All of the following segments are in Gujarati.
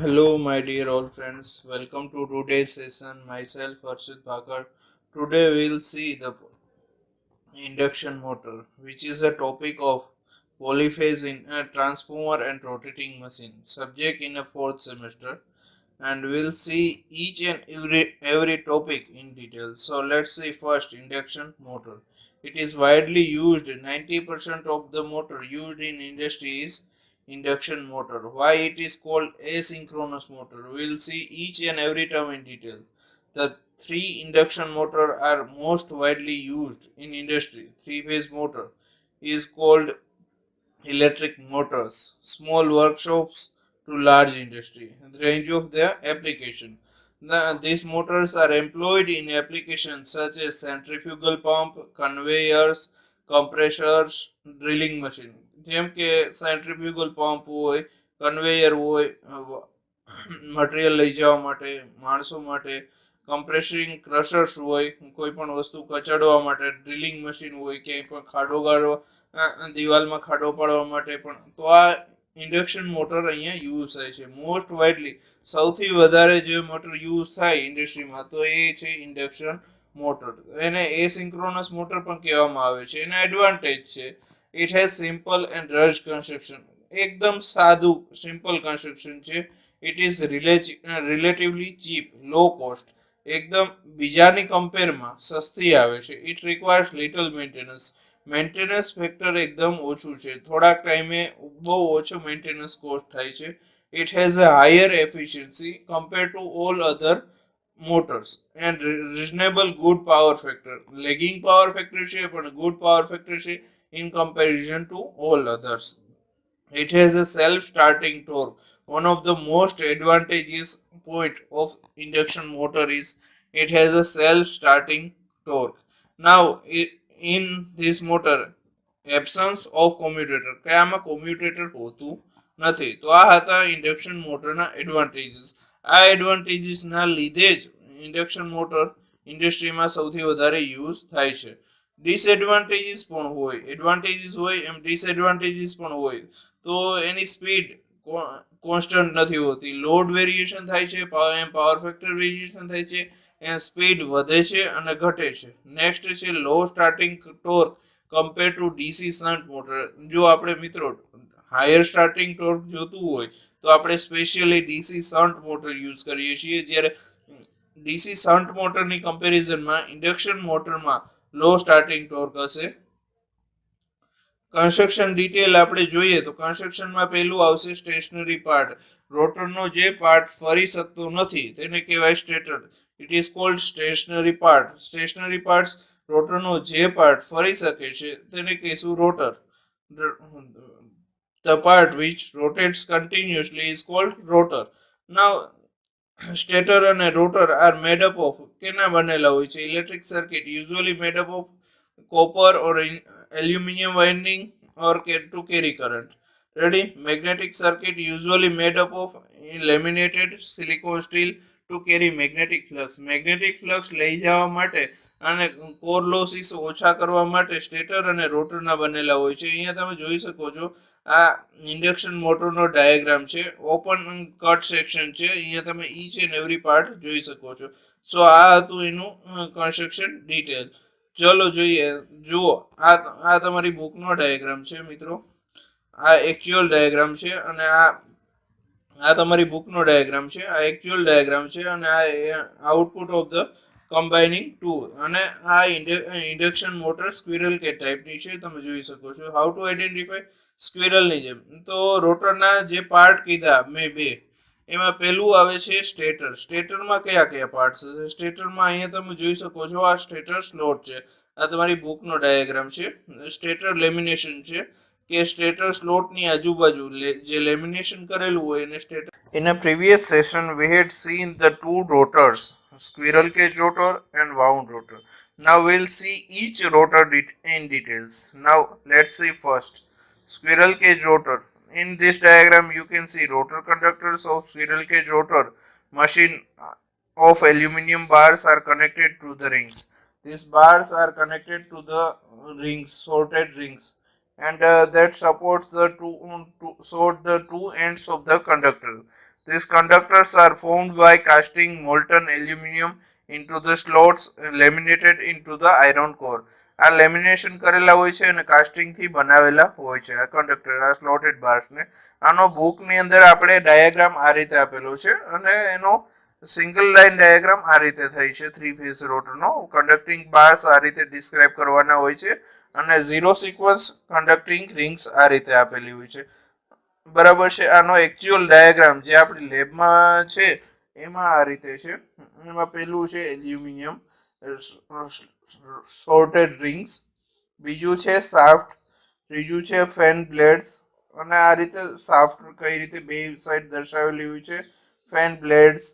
Hello, my dear old friends. Welcome to today's session. Myself, Harshit Bhakar. Today, we'll see the induction motor, which is a topic of polyphase in a transformer and rotating machine, subject in a fourth semester. And we'll see each and every topic in detail. So, let's see first induction motor. It is widely used. 90% of the motor used in industry is induction motor. Why it is called asynchronous motor? We'll see each and every term in detail. The three induction motor are most widely used in industry. Three phase motor is called electric motors, small workshops to large industry. The range of their application. These motors are employed in applications such as centrifugal pump, conveyors, compressors, drilling machine. જેમ કે સેન્ટ્રીફ્યુગલ પંપ હોય, કન્વેયર હોય, મટીરિયલ લઈ જવા માટે, માણસો માટે, કમ્પ્રેસિંગ ક્રશર્સ હોય, કોઈ પણ વસ્તુ કચડવા માટે, ડ્રિલિંગ મશીન હોય, ક્યાંય પણ ખાડો ગાળવા દિવાલમાં ખાડો પાડવા માટે પણ. તો આ ઇન્ડક્શન મોટર અહીંયા યુઝ થાય છે મોસ્ટ વાઇડલી. સૌથી વધારે જે મોટર યુઝ થાય ઇન્ડસ્ટ્રીમાં તો એ છે ઇન્ડક્શન મોટર. એને એસિન્ક્રોનસ મોટર પણ કહેવામાં આવે છે. એના એડવાન્ટેજ છે it has simple and rush construction. એકદમ સાદું સિમ્પલ કન્સ્ટ્રક્શન છે. It is relatively cheap, low cost. એકદમ બીજાની કમ્પેરમાં સસ્તી આવે છે. It requires little maintenance factor એકદમ ઓછું છે. થોડાક ટાઈમે બહુ ઓછો મેન્ટેનન્સ કોસ્ટ થાય છે. It has a higher efficiency compare to all other motors and reasonable good power factor. Lagging power factor છે પણ good power factor છે in comparison to all others. It has a self-starting torque. One of the most advantageous point of induction motor is it has a self-starting torque. Now, in this motor, absence of commutator. કે આમાં commutator હોતું નથી. તો આ હતા ઇન્ડક્શન મોટરના એડવાન્ટેજીસ. આ એડવાન્ટેજીસના લીધે જ ઇન્ડક્શન મોટર ઇન્ડસ્ટ્રીમાં સૌથી વધારે યુઝ થાય છે. ડિસએડવાન્ટેજીસ પણ હોય, એડવાન્ટેજીસ હોય એમ ડિસએડવાન્ટેજીસ પણ હોય. તો એની સ્પીડ કોન્સ્ટન્ટ નથી હોતી. લોડ વેરિએશન થાય છે, એમ પાવર ફેક્ટર વેરિએશન થાય છે, એમ સ્પીડ વધે છે અને ઘટે છે. નેક્સ્ટ છે low starting torque compare to DC shunt motor. જો આપણે મિત્રો હાયર સ્ટાર્ટિંગ ટોર્ક જોતું હોય તો આપણે specially DC shunt motor use કરીએ છીએ. જ્યારે ડીસી શન્ટ મોટરની કમ્પેરિઝનમાં ઇન્ડક્શન મોટરમાં લો સ્ટાર્ટિંગ ટોર્ક હશે. કન્સ્ટ્રક્શન ડિટેલ આપણે જોઈએ તો કન્સ્ટ્રક્શનમાં પહેલું આવશે સ્ટેશનરી પાર્ટ. રોટરનો જે પાર્ટ ફરી શકતો નથી તેને કહેવાય stator. It is called stationary part. Stationary parts રોટરનો જે પાર્ટ ફરી શકે છે તેને કહીશું rotor. The part which rotates continuously is called rotor. Now, stator અને rotor are made up of કેના બનેલા હોય છે? Electric circuit usually made up of copper or aluminum winding or to carry current. Ready? Magnetic circuit usually made up of laminated silicon steel to carry magnetic flux. Magnetic flux લઈ જવા માટે અને કોર લોસીસ ઓછા કરવા માટે સ્ટેટર અને રોટરના બનેલા હોય છે. અહીંયા તમે જોઈ શકો છો આ ઇન્ડક્શન મોટરનો ડાયાગ્રામ છે. ઓપન કટ સેક્શન છે. અહીંયા તમે ઈચ એન્ડ એવરી પાર્ટ જોઈ શકો છો. સો આ હતું એનું કન્સ્ટ્રક્શન ડિટેલ. ચલો જોઈએ. જુઓ, આ તમારી બુકનો ડાયાગ્રામ છે મિત્રો. આ એકચ્યુઅલ ડાયાગ્રામ છે અને આ તમારી બુકનો ડાયાગ્રામ છે. આ એકચ્યુઅલ ડાયાગ્રામ છે અને આ આઉટપુટ ઓફ ધ કમ્બાઇનિંગ ટુ. અને આ ઇન્ડક્શન મોટર સ્ક્વિરલ કે ટાઈપની છે. તમે જોઈ શકો છો. હાઉ ટુ આઈડેન્ટિફાય સ્ક્વિરલની જેમ. તો રોટરના જે પાર્ટ કીધા મેં બે, એમાં પહેલું આવે છે સ્ટેટર. સ્ટેટરમાં કયા કયા પાર્ટ્સ છે? સ્ટેટરમાં અહીંયા તમે જોઈ શકો છો આ સ્ટેટર સ્લોટ છે. આ તમારી બુકનો ડાયાગ્રામ છે. સ્ટેટર લેમિનેશન છે કે સ્ટેટર સ્લોટની આજુબાજુ જે લેમિનેશન કરેલું હોય એને stator. In a previous session we had seen the two rotors, squirrel cage rotor and wound rotor. Now we'll see each rotor in details. Now let's see first squirrel cage rotor. In this diagram you can see rotor conductors of squirrel cage rotor machine of aluminum bars are connected to the rings. These bars are connected to the rings, sorted rings, and that supports the two ends of the conductor. These conductors are formed by casting molten aluminum into the slots laminated into the iron core. આ લેમિનેશન કરેલા હોય છે અને કાસ્ટિંગ થી બનાવેલા હોય છે આ કંડક્ટર, આ સ્લોટેડ બાર્સ ને. આનો બુક ની અંદર આપણે ડાયાગ્રામ આ રીતે આપેલો છે અને એનો સિંગલ લાઇન ડાયાગ્રામ આ રીતે થઈ છે 3 ફેઝ રોટરનો. કન્ડક્ટિંગ બાર્સ આ રીતે ડિસ્ક્રાઇબ કરવાના હોય છે અને ઝીરો સિક્વન્સ કન્ડક્ટિંગ રિંગ્સ આ રીતે આપેલી હોય છે. બરાબર છે. આનો એકચ્યુઅલ ડાયાગ્રામ જે આપણી લેબમાં છે એમાં આ રીતે છે. એમાં પેલું છે એલ્યુમિનિયમ સોર્ટેડ રિંગ્સ, બીજું છે સાફ્ટ, ત્રીજું છે ફેન બ્લેડ્સ અને આ રીતે સાફ્ટ કઈ રીતે બે સાઈડ દર્શાવેલી હોય છે, ફેન બ્લેડ્સ,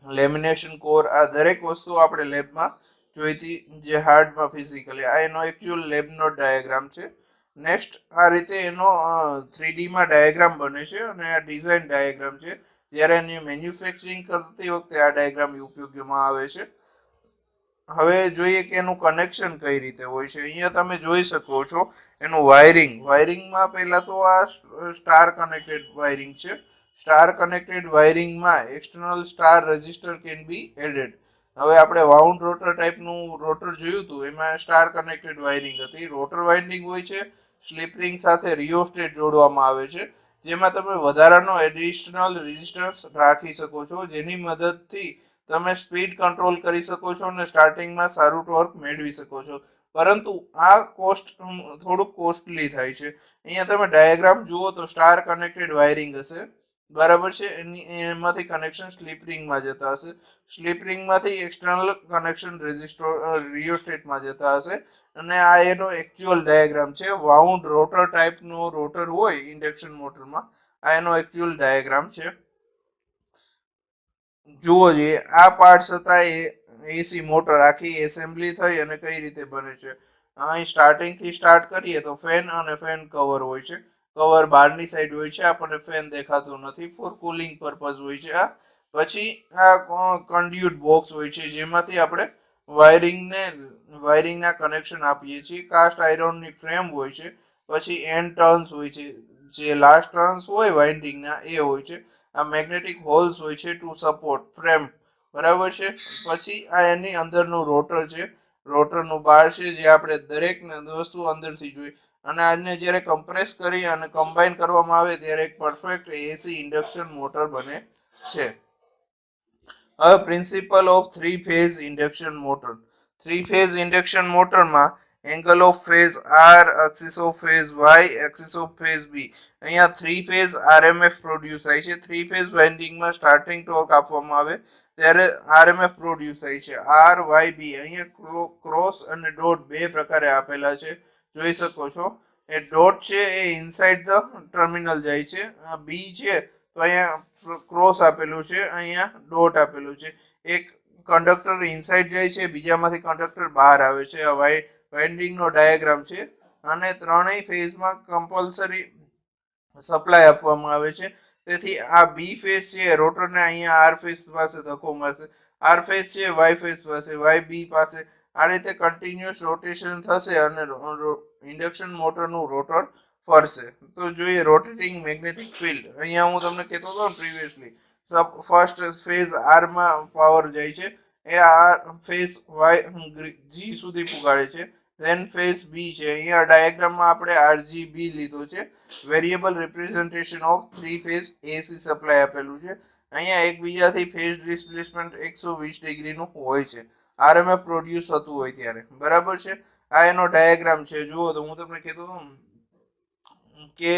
લેમિનેશન કોર, આ દરેક વસ્તુ આપણે લેબમાં જોઈતી જે હાર્ડમાં ફિઝિકલી. આ એનો એકચ્યુઅલ લેબનો ડાયાગ્રામ છે. નેક્સ્ટ આ રીતે એનો 3D માં ડાયાગ્રામ બને છે અને આ ડિઝાઇન ડાયાગ્રામ છે. જ્યારે એની મેન્યુફેક્ચરિંગ કરતી વખતે આ ડાયાગ્રામ ઉપયોગમાં આવે છે. હવે જોઈએ કે એનું કનેક્શન કઈ રીતે હોય છે. અહીંયા તમે જોઈ શકો છો એનું વાયરિંગ. વાયરિંગમાં પહેલા તો આ સ્ટાર કનેક્ટેડ વાયરિંગ છે. સ્ટાર કનેક્ટેડ વાયરિંગમાં external star register can be added. હવે આપણે વાઉન્ડ રોટર ટાઈપનું રોટર જોયું હતું, એમાં સ્ટાર કનેક્ટેડ વાયરિંગ હતી. રોટર વાઇન્ડિંગ હોય છે, સ્લીપ રિંગ સાથે રિયોસ્ટેટ જોડવામાં આવે છે, જેમાં તમે વધારાનો એડિશનલ રેઝિસ્ટન્સ રાખી શકો છો, જેની મદદથી તમે સ્પીડ કંટ્રોલ કરી શકો છો અને સ્ટાર્ટિંગમાં સારું ટોર્ક મેળવી શકો છો. પરંતુ આ કોસ્ટ થોડુંક કોસ્ટલી થાય છે. અહીંયા તમે ડાયાગ્રામ જુઓ તો સ્ટાર કનેક્ટેડ વાયરિંગ હશે, બરાબર છે. એમાંથી કનેક્શન સ્લીપ રિંગમાં જતા હશે, સ્લીપ રિંગમાંથી એક્સટર્નલ કનેક્શન રેઝિસ્ટર રિયોસ્ટેટમાં જતા હશે અને આ એનો એકચ્યુઅલ ડાયાગ્રામ છે. વાઉન્ડ રોટર ટાઈપનો રોટર હોય ઇન્ડક્શન મોટરમાં, આ એનો એકચ્યુઅલ ડાયાગ્રામ છે. જુઓ જોઈએ આ પાર્ટ્સ હતા એ એસી મોટર આખી એસેમ્બલી થઈ અને કઈ રીતે બને છે. અહીં સ્ટાર્ટિંગ થી સ્ટાર્ટ કરીએ તો ફેન અને ફેન કવર હોય છે. કવર બહારની સાઈડ હોય છે, આપણને ફેન દેખાતું નથી, ફોર કુલિંગ પર્પઝ હોય છે. આ પછી આ કન્ડ્યુટ બોક્સ હોય છે જેમાંથી આપણે વાયરિંગના કનેક્શન આપીએ છીએ. કાસ્ટ આયરનની ફ્રેમ હોય છે, પછી એન્ડ ટર્ન્સ હોય છે, જે લાસ્ટ ટર્ન્સ હોય વાઇન્ડિંગના એ હોય છે. આ મેગ્નેટિક હોલ્સ હોય છે ટુ સપોર્ટ ફ્રેમ, બરાબર છે. પછી આ એની અંદરનું રોટર છે, રોટરનું બાર છે જે આપણે દરેક વસ્તુ અંદરથી જોઈ અને આને જ્યારે કમ્પ્રેસ કરી અને કમ્બાઈન કરવામાં આવે ત્યારે એક પરફેક્ટ એસી ઇન્ડક્શન મોટર બને છે. હવે principle of 3 phase induction motor. 3 phase induction મોટરમાં angle of phase R, axis of phase Y, axis of phase B. અહીંયા 3 ફેઝ આરએમએફ પ્રોડ્યુસ થાય છે. 3 ફેઝ વાઇન્ડિંગમાં સ્ટાર્ટિંગ ટોર્ક આપવામાં આવે ત્યારે આરએમએફ પ્રોડ્યુસ થાય છે, આર વાય બી. અહીંયા ક્રોસ અને ડોટ બે પ્રકારે આપેલા છે, જોઈ શકો છો. એ ડોટ છે એ ઇનસાઇડ ધ ટર્મિનલ જાય છે, બી છે તો અહીંયા ક્રોસ આપેલું છે, અહીંયા ડોટ આપેલું છે. એક કંડક્ટર ઇનસાઇડ જાય છે, બીજામાંથી કંડક્ટર બહાર આવે છે. આ વાઇન્ડિંગનો ડાયાગ્રામ છે અને ત્રણેય ફેઝમાં કમ્પલસરી સપ્લાય આપવામાં આવે છે. તેથી આ બી ફેઝ છે રોટરને અહીંયા આર ફેઝ પાસે ધક્કો મારશે, આર ફેઝ છે વાય ફેઝ પાસે, વાય બી પાસે. આ રીતે કન્ટિન્યુઅસ રોટેશન થશે અને ઇન્ડક્શન મોટરનું રોટર ફરશે. તો જોઈએ રોટેટિંગ મેગ્નેટિક ફિલ્ડ. અહીંયા હું તમને કહેતો હતો પ્રીવિયસલી, ફર્સ્ટ ફેઝ આર માં પાવર જાય છે, એ આ ફેઝ વાય જી સુધી પુગાડે છે. ધેન ફેઝ બી છે, અહીંયા ડાયાગ્રામમાં આપણે આરજીબી લીધો છે, variable representation of 3 phase AC supply આપેલું છે. અહીંયા એકબીજાથી ફેઝ ડિસ્પ્લેસમેન્ટ 120 ડિગ્રીનું હોય છે આરએમએફ પ્રોડ્યુસ થતું હોય ત્યારે, બરાબર છે. આ એનો ડાયાગ્રામ છે. જુઓ તો હું તમને કીધું કે